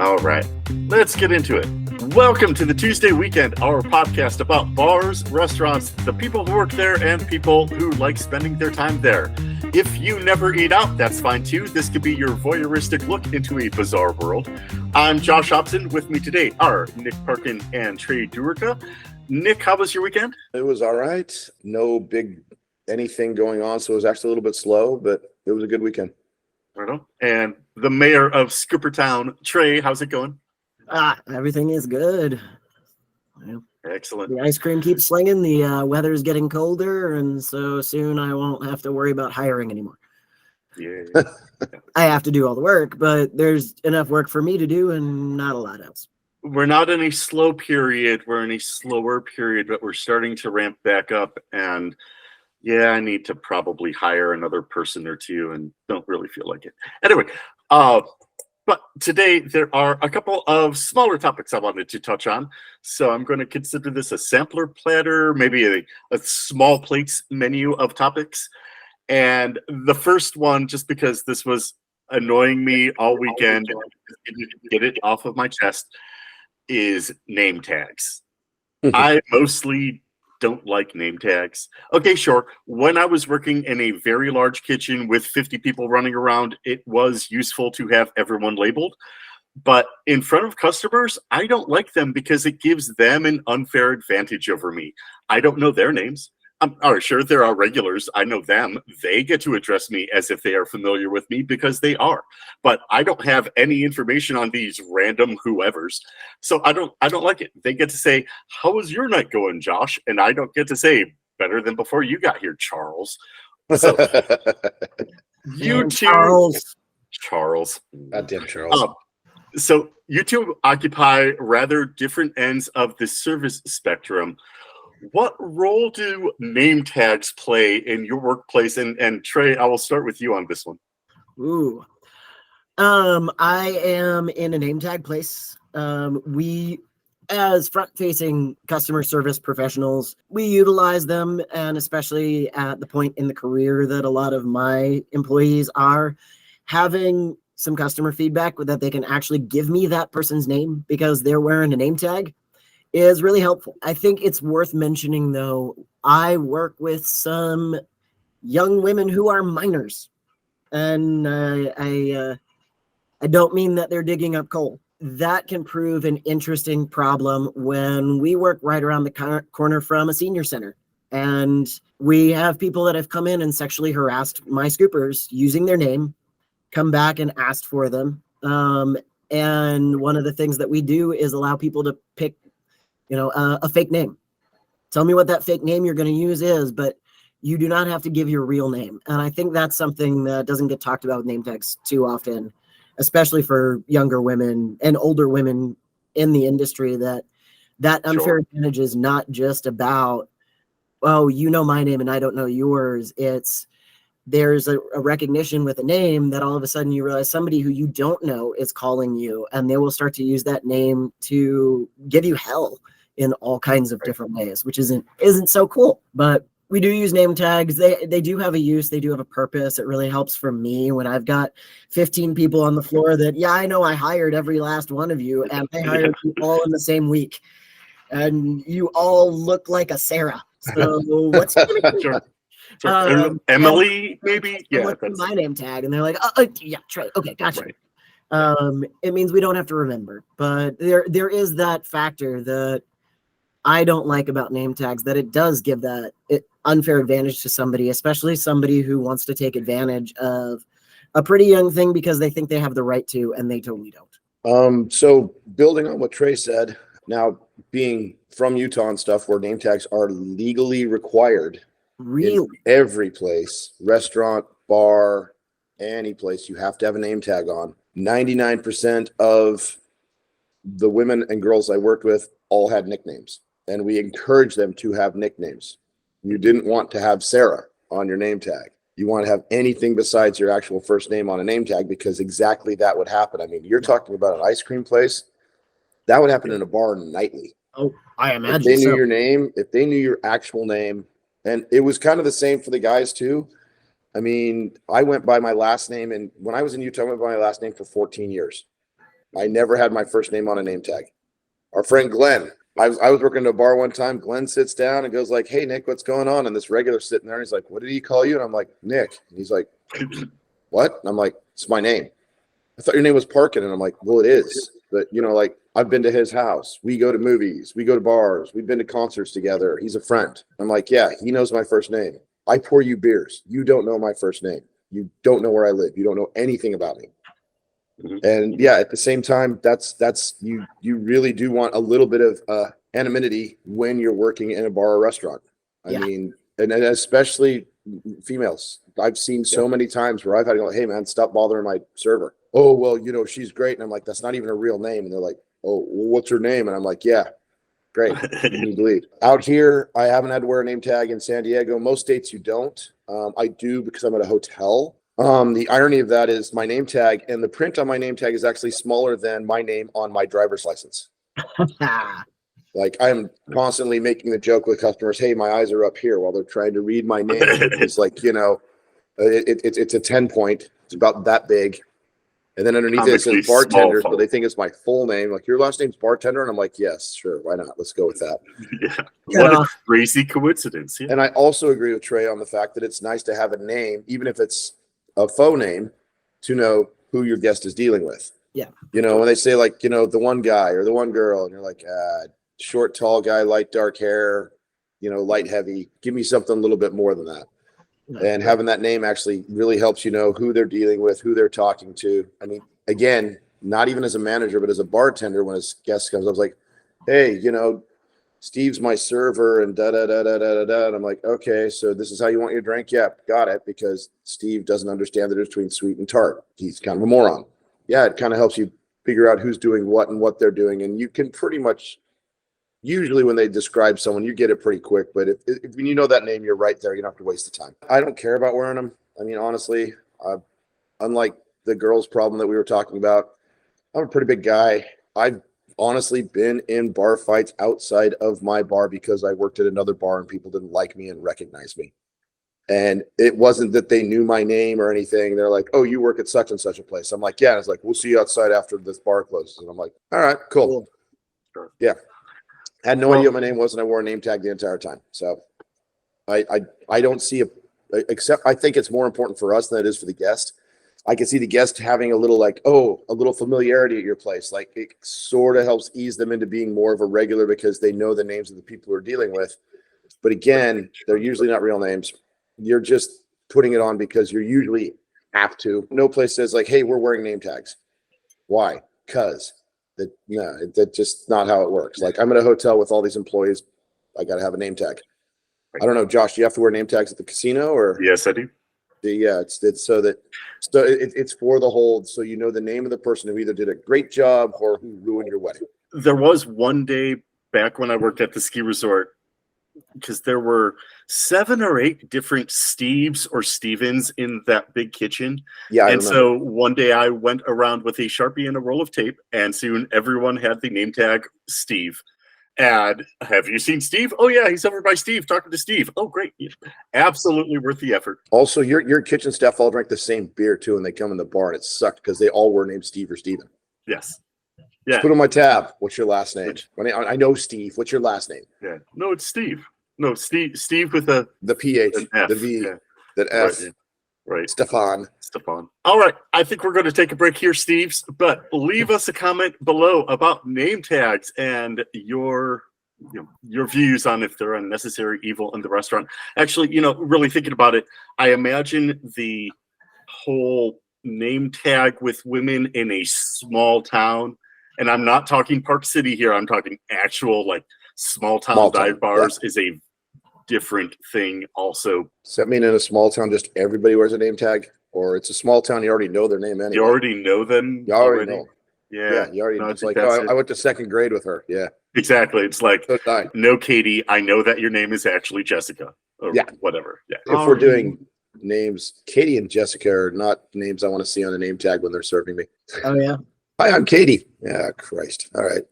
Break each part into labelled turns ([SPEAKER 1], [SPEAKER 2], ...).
[SPEAKER 1] All right, let's get into it. Welcome to the Tuesday Weekend, our podcast about bars, restaurants, the people who work there, and people who like spending their time there. If you never eat out, that's fine too. This could be your voyeuristic look into a bizarre world. I'm Josh Hobson. With me today are Nick Parkin and Trae Durica. Nick, how was your weekend?
[SPEAKER 2] It was all right. No big anything going on, so it was actually a little bit slow, but it was a good weekend.
[SPEAKER 1] I don't know. And the mayor of Scoopertown, Trae, how's it going?
[SPEAKER 3] Everything is good. Well,
[SPEAKER 1] Excellent.
[SPEAKER 3] the ice cream keeps slinging. The weather's getting colder, and so soon I won't have to worry about hiring anymore.
[SPEAKER 1] Yeah.
[SPEAKER 3] I have to do all the work, but there's enough work for me to do and not a lot else.
[SPEAKER 1] We're not in a slow period. We're in a slower period, but we're starting to ramp back up. And yeah, I need to probably hire another person or two and don't really feel like it. Anyway, but today there are a couple of smaller topics I wanted to touch on. So I'm going to consider this a sampler platter, maybe a small plates menu of topics. And the first one, just because this was annoying me all weekend, get it off of my chest, is name tags. I mostly don't like name tags. Okay, sure. When I was working in a very large kitchen with 50 people running around, it was useful to have everyone labeled. But in front of customers, I don't like them because it gives them an unfair advantage over me. I don't know their names. Sure, there are regulars. I know them. They get to address me as if they are familiar with me because they are. But I don't have any information on these random whoever's. So I don't like it. They get to say, "How was your night going, Josh?" And I don't get to say, "Better than before you got here, Charles." So you two, Charles.
[SPEAKER 2] Goddamn Charles.
[SPEAKER 1] So you two occupy rather different ends of the service spectrum. What role do name tags play in your workplace? And Trae, I will start with you on this one.
[SPEAKER 3] Ooh. I am in a name tag place. We, as front-facing customer service professionals, we utilize them, and especially at the point in the career that a lot of my employees are, having some customer feedback that they can actually give me that person's name because they're wearing a name tag is really helpful. I think it's worth mentioning, though, I work with some young women who are minors, and I don't mean that they're digging up coal. That can prove an interesting problem when we work right around the corner from a senior center, and we have people that have come in and sexually harassed my scoopers using their name, come back and asked for them. And one of the things that we do is allow people to pick a fake name. Tell me what that fake name you're going to use is, but you do not have to give your real name. And I think that's something that doesn't get talked about with name tags too often, especially for younger women and older women in the industry, that unfair advantage is not just about, oh, you know my name and I don't know yours. It's there's a recognition with a name that all of a sudden you realize somebody who you don't know is calling you, and they will start to use that name to give you hell in all kinds of different ways, which isn't so cool. But we do use name tags. They do have a use. They do have a purpose. It really helps for me when I've got 15 people on the floor that, yeah, I know I hired every last one of you, and I hired you all in the same week, and you all look like a Sarah. So what's
[SPEAKER 1] Sure. Emily, maybe? Yeah.
[SPEAKER 3] That's my name tag. And they're like, yeah, Trae. Okay, gotcha. Right. It means we don't have to remember. But there is that factor that I don't like about name tags, that it does give that unfair advantage to somebody, especially somebody who wants to take advantage of a pretty young thing because they think they have the right to, and they totally don't.
[SPEAKER 2] So building on what Trae said, now being from Utah and stuff where name tags are legally required,
[SPEAKER 3] really,
[SPEAKER 2] in every place, restaurant, bar, any place, you have to have a name tag on. 99% of the women and girls I worked with all had nicknames, and we encouraged them to have nicknames. You didn't want to have Sarah on your name tag. You want to have anything besides your actual first name on a name tag, because exactly that would happen. I mean, you're talking about an ice cream place. That would happen in a bar nightly.
[SPEAKER 3] Oh, I imagine
[SPEAKER 2] if they knew your name, if they knew your actual name. And it was kind of the same for the guys too. I mean, I went by my last name, and when I was in Utah, I went by my last name for 14 years. I never had my first name on a name tag. Our friend Glenn, I was working at a bar one time. Glenn sits down and goes like, "Hey, Nick, what's going on?" And this regular's sitting there and he's like, "What did he call you?" And I'm like, "Nick." And he's like, "What?" And I'm like, "It's my name." I thought your name was Parkin. And I'm like, "Well, it is." But, like, I've been to his house. We go to movies. We go to bars. We've been to concerts together. He's a friend. I'm like, "Yeah, he knows my first name. I pour you beers. You don't know my first name. You don't know where I live. You don't know anything about me." And yeah, at the same time, that's you really do want a little bit of anonymity when you're working in a bar or restaurant. I mean, and especially females. I've seen so many times where I've had to go, "Hey man, stop bothering my server." "Oh, well, she's great." And I'm like, "That's not even a real name." And they're like, "Oh, well, what's her name?" And I'm like, "Yeah, great. You need to leave." Out here, I haven't had to wear a name tag in San Diego. Most states you don't. I do because I'm at a hotel. The irony of that is my name tag and the print on my name tag is actually smaller than my name on my driver's license. Like, I'm constantly making the joke with customers, "Hey, my eyes are up here," while they're trying to read my name. It's like, it's a 10 point. It's about that big. And then underneath it says bartender, so they think it's my full name. Like, "Your last name's Bartender?" And I'm like, "Yes, sure. Why not? Let's go with that."
[SPEAKER 1] What a crazy coincidence. Yeah.
[SPEAKER 2] And I also agree with Trae on the fact that it's nice to have a name, even if it's a faux name, to know who your guest is dealing with.
[SPEAKER 3] Yeah.
[SPEAKER 2] When they say like, the one guy or the one girl, and you're like, short, tall guy, light, dark hair, light, heavy. Give me something a little bit more than that. And having that name actually really helps you know who they're dealing with, who they're talking to. I mean, again, not even as a manager, but as a bartender, when his guest comes, I was like, "Hey, Steve's my server," and da da da da da da. And I'm like, "Okay, so this is how you want your drink?" "Yeah, got it," because Steve doesn't understand the difference between sweet and tart. He's kind of a moron. Yeah, it kind of helps you figure out who's doing what and what they're doing, and you can pretty much. Usually when they describe someone, you get it pretty quick. But if you know that name, you're right there. You don't have to waste the time. I don't care about wearing them. I mean, honestly, unlike the girls' problem that we were talking about, I'm a pretty big guy. I've honestly been in bar fights outside of my bar because I worked at another bar and people didn't like me and recognize me. And it wasn't that they knew my name or anything. They're like, "Oh, you work at such and such a place." I'm like, "Yeah." And it's like, "We'll see you outside after this bar closes." And I'm like, "All right, cool. Sure. Yeah." I had no idea what my name was, and I wore a name tag the entire time. So I don't see except I think it's more important for us than it is for the guest. I can see the guest having a little familiarity at your place. Like, it sort of helps ease them into being more of a regular because they know the names of the people we're dealing with. But again, they're usually not real names. You're just putting it on because you usually have to. No place says like, "Hey, we're wearing name tags." Why? Because. That's just not how it works. Like, I'm at a hotel with all these employees. I got to have a name tag. I don't know, Josh, do you have to wear name tags at the casino or?
[SPEAKER 1] Yes, I do.
[SPEAKER 2] Yeah, it's it's for the whole, so you know the name of the person who either did a great job or who ruined your wedding.
[SPEAKER 1] There was one day back when I worked at the ski resort, because there were 7 or 8 different Steves or Stevens in that big kitchen.
[SPEAKER 2] Yeah.
[SPEAKER 1] And so one day I went around with a Sharpie and a roll of tape, and soon everyone had the name tag Steve. And "Have you seen Steve?" "Oh yeah, he's over by Steve, talking to Steve." "Oh, great." Yeah. Absolutely worth the effort.
[SPEAKER 2] Also, your kitchen staff all drank the same beer too, and they come in the bar and it sucked because they all were named Steve or Steven.
[SPEAKER 1] Yes.
[SPEAKER 2] Yeah. Just put on my tab, "What's your last name?" I know Steve. "What's your last name?"
[SPEAKER 1] Yeah. "No, it's Steve." "No, Steve with the
[SPEAKER 2] PH,
[SPEAKER 1] F,
[SPEAKER 2] the V,
[SPEAKER 1] yeah.
[SPEAKER 2] the F.
[SPEAKER 1] Right.
[SPEAKER 2] Stefan.
[SPEAKER 1] All right. I think we're going to take a break here, Steves, but leave us a comment below about name tags and your views on if they're a necessary evil in the restaurant. Actually, really thinking about it, I imagine the whole name tag with women in a small town, and I'm not talking Park City here, I'm talking actual like small town dive bars, is a different thing also.
[SPEAKER 2] Does that mean in a small town just everybody wears a name tag, or it's a small town you already know their name anyway?
[SPEAKER 1] You already know them.
[SPEAKER 2] You already know.
[SPEAKER 1] Yeah,
[SPEAKER 2] you already know. It's like, I went to second grade with her. Yeah,
[SPEAKER 1] exactly. It's like, "No, Katie, I know that your name is actually Jessica," or whatever. Yeah.
[SPEAKER 2] If we're doing names, Katie and Jessica are not names I want to see on a name tag when they're serving me.
[SPEAKER 3] Oh yeah.
[SPEAKER 2] "Hi, I'm Katie." Yeah, Christ. All right,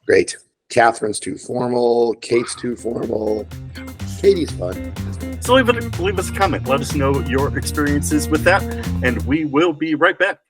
[SPEAKER 2] great. Catherine's too formal. Kate's too formal. Katie's fun.
[SPEAKER 1] So leave us a comment. Let us know your experiences with that, and we will be right back.